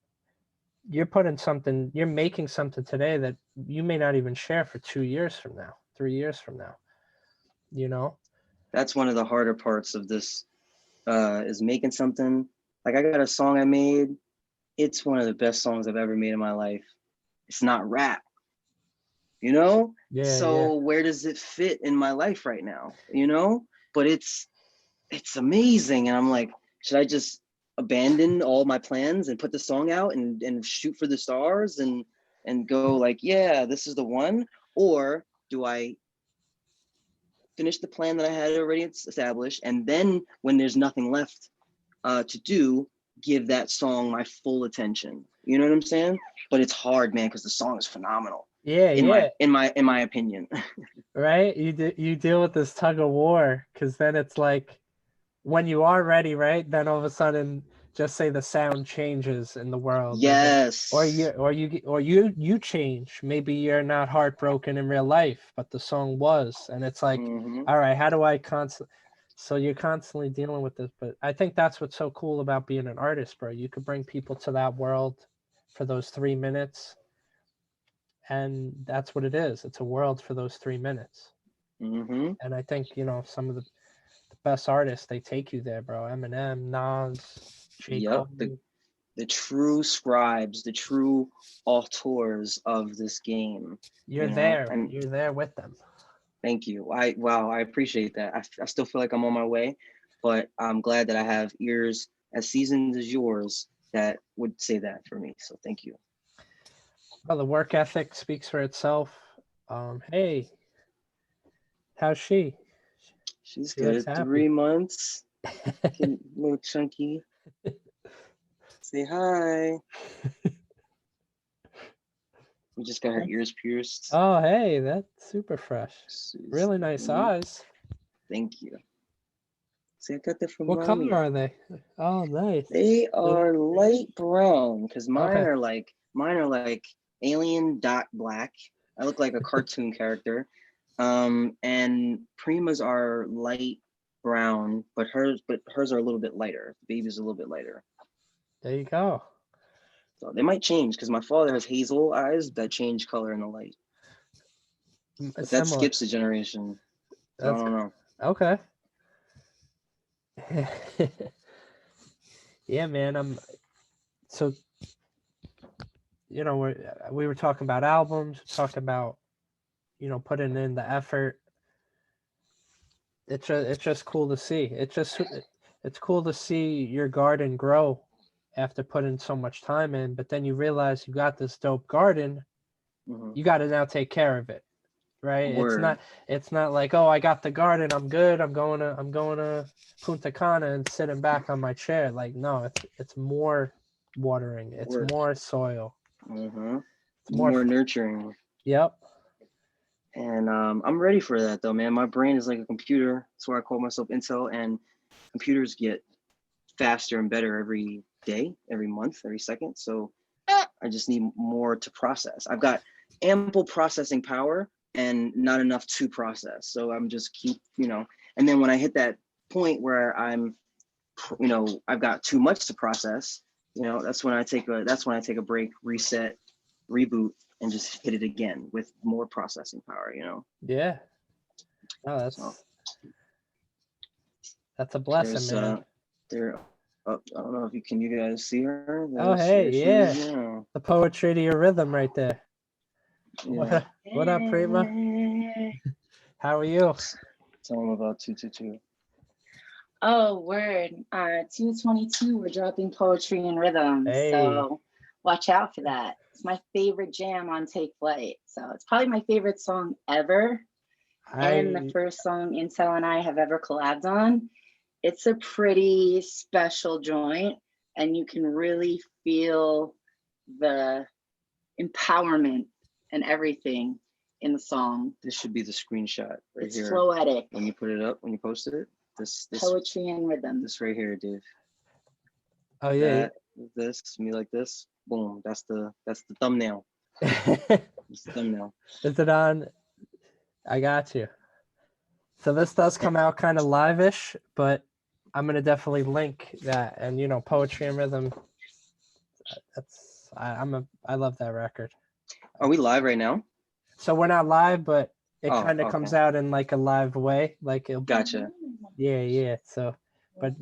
You're making something today that you may not even share for 2 years from now, 3 years from now. You know? That's one of the harder parts of this is making something. Like I got a song I made. It's one of the best songs I've ever made in my life. It's not rap, Yeah, yeah. So where does it fit in my life right now? But it's amazing. And I'm like, should I just abandon all my plans and put the song out and shoot for the stars and go like, yeah, this is the one? Or do I finish the plan that I had already established, and then when there's nothing left to do, give that song my full attention? You know what I'm saying? But it's hard, man, because the song is phenomenal. Yeah, In my yeah. in my opinion. Right? You deal with this tug of war, because then it's like when you are ready, right? Then all of a sudden, just say the sound changes in the world, Yes. or you change. Maybe you're not heartbroken in real life, but the song was, and it's like, Mm-hmm. all right, how do I So you're constantly dealing with this, but I think that's what's so cool about being an artist, bro. You could bring people to that world for those 3 minutes, and that's what it is. It's a world for those 3 minutes. Mm-hmm. And I think some of the best artists, they take you there, bro. Eminem, Nas, J. Yep. Cole. The true scribes, the true auteurs of this game. You're there. And You're there with them. thank you. I appreciate that. I still feel like I'm on my way, but I'm glad that I have ears as seasoned as yours that would say that for me. So thank you. Well, the work ethic speaks for itself. Hey, how's she? She's She good looks at happy. 3 months. Getting a little chunky. Say hi. We just got her ears pierced. Oh, hey, that's super fresh. She's, Really nice eyes. thank you. See, I got that from What color mommy. are they? Oh, nice. They are light brown because Okay. mine are like alien dot black. I look like a cartoon character. And Prima's are light brown, but hers are a little bit lighter. The baby's a little bit lighter. There you go. So they might change because my father has hazel eyes that change color in the light. But that Similar. skips a generation. So That's I don't know. okay. Yeah, man. So we were talking about albums, talking about putting in the effort. It's just cool to see. It's cool to see your garden grow after putting so much time in, but then you realize you got this dope garden, you got to now take care of it, right? Word. It's not like, oh, I got the garden, I'm good, I'm going to Punta Cana and sitting back on my chair. Like, no, it's more watering, it's Work. more soil, it's more nurturing. Yep. And I'm ready for that though, man. My brain is like a computer. That's why I call myself iNteLL. And computers get faster and better every day, every month, every second. So I just need more to process. I've got ample processing power and not enough to process. So I'm just keep, and then when I hit that point where I'm, I've got too much to process, that's when I take a break, reset, reboot, and just hit it again with more processing power, Yeah. Oh, that's a blessing, man. I don't know if you guys see her. Oh, hey, yeah. The poetry to your rhythm right there. Yeah. What up, Prema? How are you? Tell them about 222. Oh, word. 222, we're dropping poetry and rhythm. Hey. So watch out for that. It's my favorite jam on Take Flight. So it's probably my favorite song ever. And the first song iNteLL and I have ever collabed on. It's a pretty special joint, and you can really feel the empowerment and everything in the song. This should be the screenshot right it's here. It's floetic. When you put it up, when you posted it, this poetry and rhythm. This right here, Dave. Oh yeah. This, me like this. Boom. That's the thumbnail. It's the thumbnail. Is it on? I got you. So this does come out kind of live-ish, but I'm gonna definitely link that. And poetry and rhythm. I love that record. Are we live right now? So we're not live, but it kind of comes out in like a live way. Like Gotcha. Yeah. So, but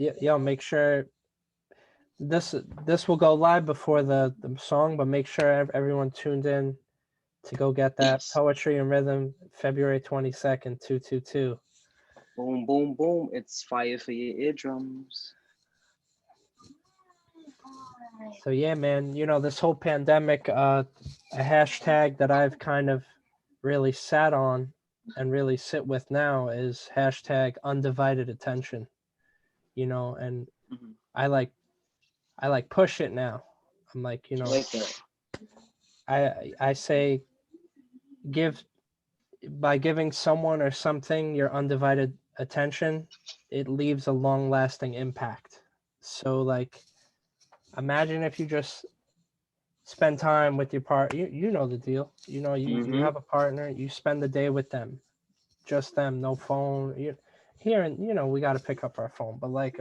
make sure this will go live before the song, but make sure everyone tuned in to go get that. Yes. Poetry and Rhythm, February 22nd, 222. Boom, boom, boom. It's fire for your eardrums. So yeah, man, this whole pandemic, a hashtag that I've kind of really sat on and really sit with now is hashtag undivided attention, and I like push it now. I'm like, I say by giving someone or something your undivided attention, it leaves a long-lasting impact. So like, imagine if you just spend time with your partner. You know the deal. You have a partner. You spend the day with them, just them, no phone. Here and we got to pick up our phone. But like,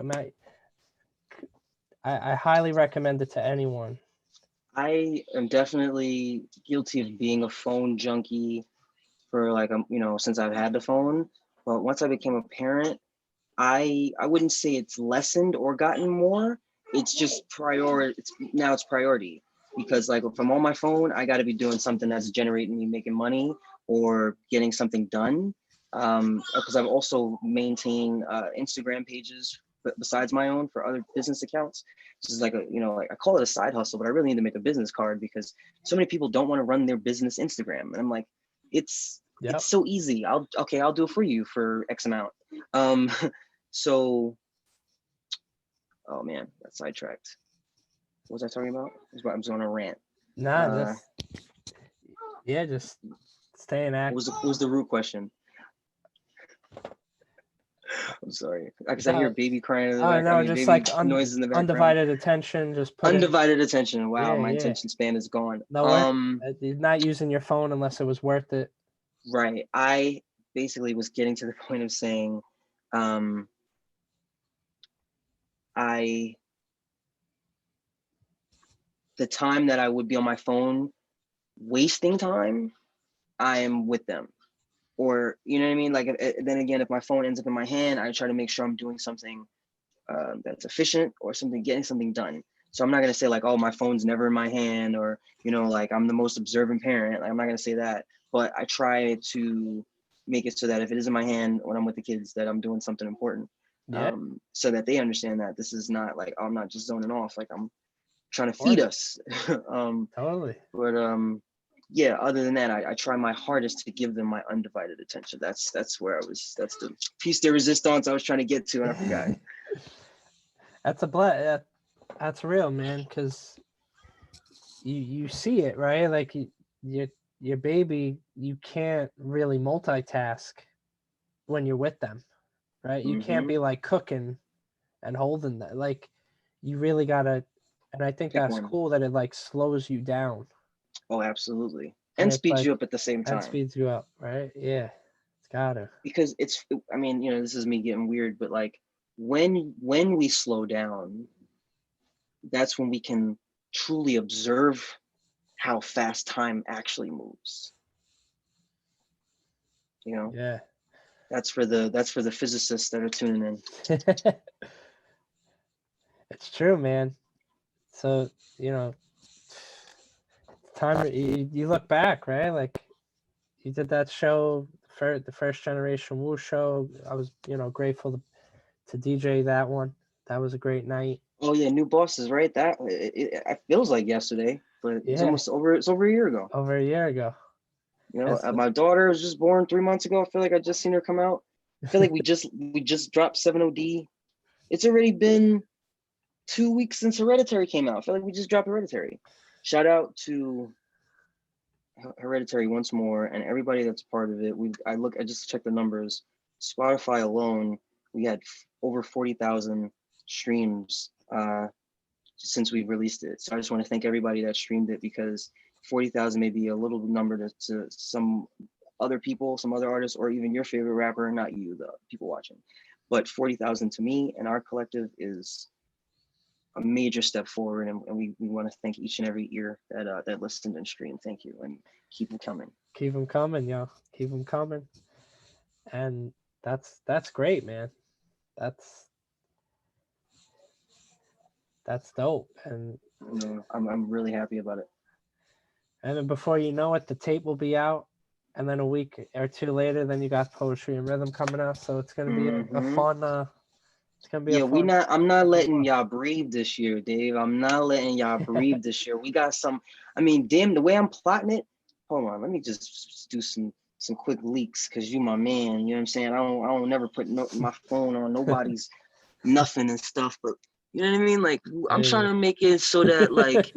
I highly recommend it to anyone. I am definitely guilty of being a phone junkie for like since I've had the phone. But once I became a parent, I wouldn't say it's lessened or gotten more. It's just now it's priority, because like if I'm on my phone, I got to be doing something that's generating me making money or getting something done. Because I've also maintained Instagram pages besides my own for other business accounts. This is like I call it a side hustle, but I really need to make a business card because so many people don't want to run their business Instagram, and I'm like, it's so easy. I'll do it for you for X amount. So, oh man, that's sidetracked. What was I talking about? I was on a rant. Nah, just staying active. What was the root question? I'm sorry, because I hear a baby crying in the background. No, just like noises in the background. Undivided attention. Just undivided attention. Wow, my attention span is gone. No, you're not using your phone unless it was worth it. Right. I basically was getting to the point of saying, the time that I would be on my phone wasting time, I am with them. Or, you know what I mean? Like, then again, if my phone ends up in my hand, I try to make sure I'm doing something that's efficient or getting something done. So I'm not going to say like, oh, my phone's never in my hand, or, like I'm the most observant parent. Like, I'm not going to say that, but I try to make it so that if it is in my hand when I'm with the kids, that I'm doing something important. So that they understand that this is not like, I'm not just zoning off. Like trying to feed us. Totally. But yeah, other than that, I try my hardest to give them my undivided attention. That's where I was. That's the piece de resistance I was trying to get to, and I forgot. That's real, man, because you see it, right? Like your baby, you can't really multitask when you're with them, right? You can't be like cooking and holding that. Like you really gotta, and I think Pick that's one. cool that it like slows you down. Oh, absolutely. And speeds like, you up at the same time. And speeds you up, right? Yeah, it's gotta. Because I mean, you know, this is me getting weird, but like when we slow down, that's when we can truly observe how fast time actually moves. You know? Yeah. That's for the physicists that are tuning in. It's true, man. So, you know, time you look back, right? Like you did that show for the First Generation Woo show. I was, grateful to DJ that one. That was a great night. Oh yeah, New Bosses, right? That it feels like yesterday, but it's almost over. It's over a year ago. Over a year ago. You know, my daughter was just born 3 months ago. I feel like I just seen her come out. I feel like we just dropped 7OD. It's already been 2 weeks since Hereditary came out. I feel like we just dropped Hereditary. Shout out to Hereditary once more and everybody that's part of it. I just checked the numbers. Spotify alone, we had over 40,000 streams since we released it. So I just want to thank everybody that streamed it, because 40,000 may be a little number to some other people, some other artists, or even your favorite rapper, not you, the people watching. But 40,000 to me and our collective is a major step forward, and we want to thank each and every ear that listened and streamed. Thank you, and keep them coming. Keep them coming, yo. Keep them coming. And that's great, man. That's dope. And I'm really happy about it. And then before you know it, the tape will be out, and then a week or two later, then you got Poetry and Rhythm coming out. So it's gonna be a fun. It's gonna be I'm not letting y'all breathe this year, Dave. I'm not letting y'all breathe this year. We got some. I mean, damn, the way I'm plotting it. Hold on, let me just do some quick leaks, because you my man. You know what I'm saying? I don't never put my phone on nobody's nothing and stuff. But you know what I mean? Like I'm trying to make it so that like.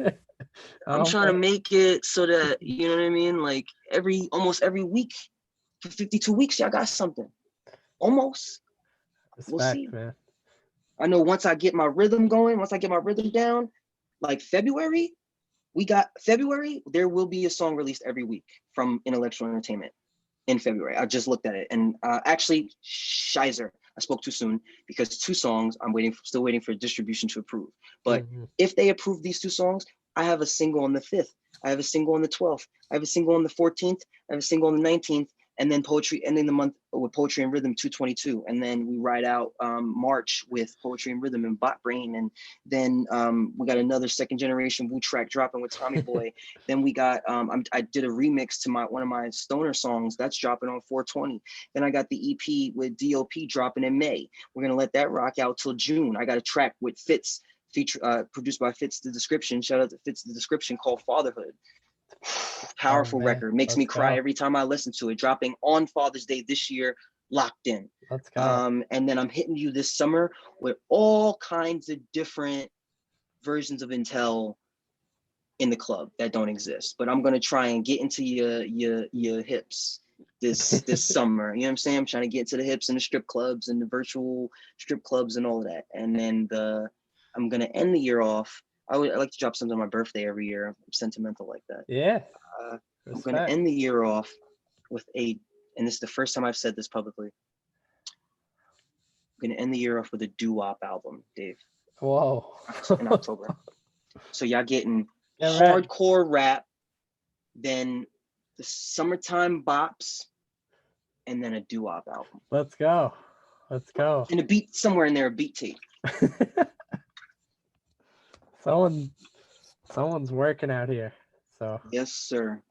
I'm trying to make it so that, you know what I mean? Like almost every week for 52 weeks, y'all got something. Almost. We'll see. Man. I know once I get my rhythm going, once I get my rhythm down, like February, there will be a song released every week from Intellectual Entertainment in February. I just looked at it. And actually, Shizer, I spoke too soon, because 2 songs still waiting for distribution to approve. But if they approve these 2 songs, I have a single on the 5th. I have a single on the 12th. I have a single on the 14th. I have a single on the 19th. And then ending the month with Poetry and Rhythm 222. And then we ride out March with Poetry and Rhythm and Bot Brain. And then we got another second generation Wu track dropping with Tommy Boy. Then we got, I did a remix to one of my stoner songs that's dropping on 420. Then I got the EP with DOP dropping in May. We're gonna let that rock out till June. I got a track with Fitz, produced by Fitz the Description. Shout out to Fitz the Description, called Fatherhood. Powerful record. Makes me cry every time I listen to it. Dropping on Father's Day this year, locked in. Let's go. And then I'm hitting you this summer with all kinds of different versions of iNteLL in the club that don't exist. But I'm gonna try and get into your hips this summer. You know what I'm saying? I'm trying to get into the hips and the strip clubs and the virtual strip clubs and all of that. And then I'm gonna end the year off. I like to drop something on my birthday every year. I'm sentimental like that. Yeah. I'm going to end the year off with and this is the first time I've said this publicly. I'm going to end the year off with a doo-wop album, Dave. Whoa. In October. So y'all getting hardcore rap, then the summertime bops, and then a doo-wop album. Let's go. And a beat somewhere in there, a beat tape. Someone's working out here. So yes, sir.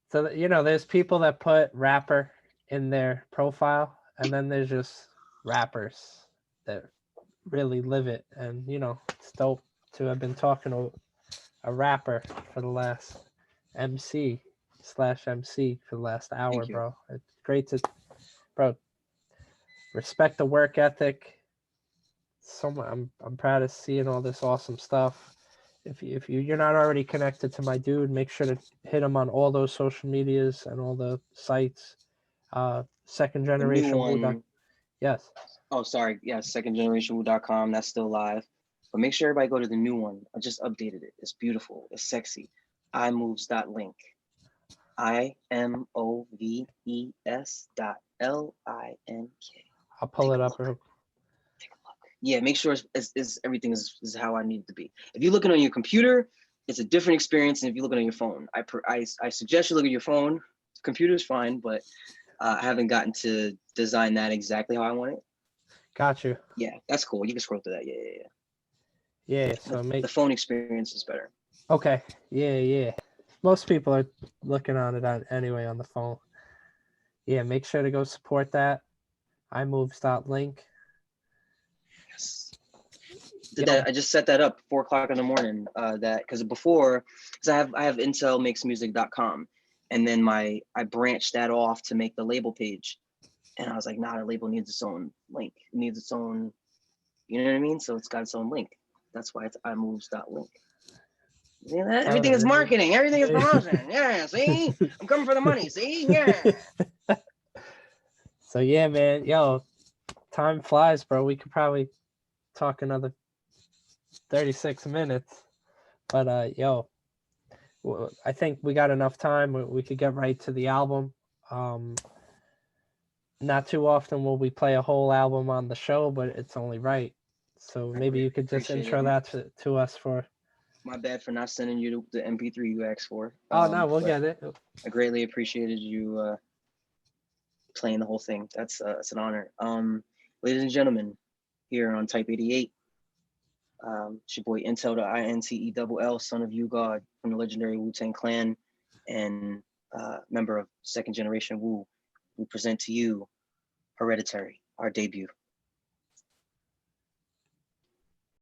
So there's people that put rapper in their profile, and then there's just rappers that really live it. And you know, it's dope to have been talking to a rapper for the last MC/MC for the last hour, Thank you. bro. It's great to, bro, respect the work ethic. I'm proud of seeing all this awesome stuff. If you're not already connected to my dude, make sure to hit him on all those social medias and all the sites. Second The new generation one. Yes. Oh, sorry. Yeah, secondgenerationwu.com. That's still live. But make sure everybody go to the new one. I just updated it. It's beautiful. It's sexy. iMoves.link. IMOVES.LINK. I'll pull Take it a up. look. Take a look. Yeah, make sure it's everything is how I need it to be. If you're looking on your computer, it's a different experience than if you're looking on your phone. I suggest you look at your phone. Computer's fine, but I haven't gotten to design that exactly how I want it. Got you. Yeah, that's cool. You can scroll through that. Yeah. So The phone experience is better. Okay. Yeah. Most people are looking on it anyway on the phone. Yeah, make sure to go support that. iMoves.link. Yes. I just set that up 4 o'clock in the morning. Because I have iNteLL and then I branched that off to make the label page, and I was like, nah, the label needs its own link. It needs its own, you know what I mean? So it's got its own link. That's why it's iMoves.link. Everything is marketing. Everything is promotion. Yeah, see? I'm coming for the money. See? Yeah. So yeah, man. Yo, time flies, bro. We could probably talk another 36 minutes. But yo, I think we got enough time. We could get right to the album. Not too often will we play a whole album on the show, but it's only right. So maybe you could just intro that to us for. My bad for not sending you the MP3 you asked for. Oh no, we'll get it. I greatly appreciated you playing the whole thing. That's an honor. Ladies and gentlemen, here on Type 88, it's your boy iNteLL, the iNteLL, son of you God, from the legendary Wu-Tang Clan, and member of Second Generation Wu. We present to you Hereditary, our debut.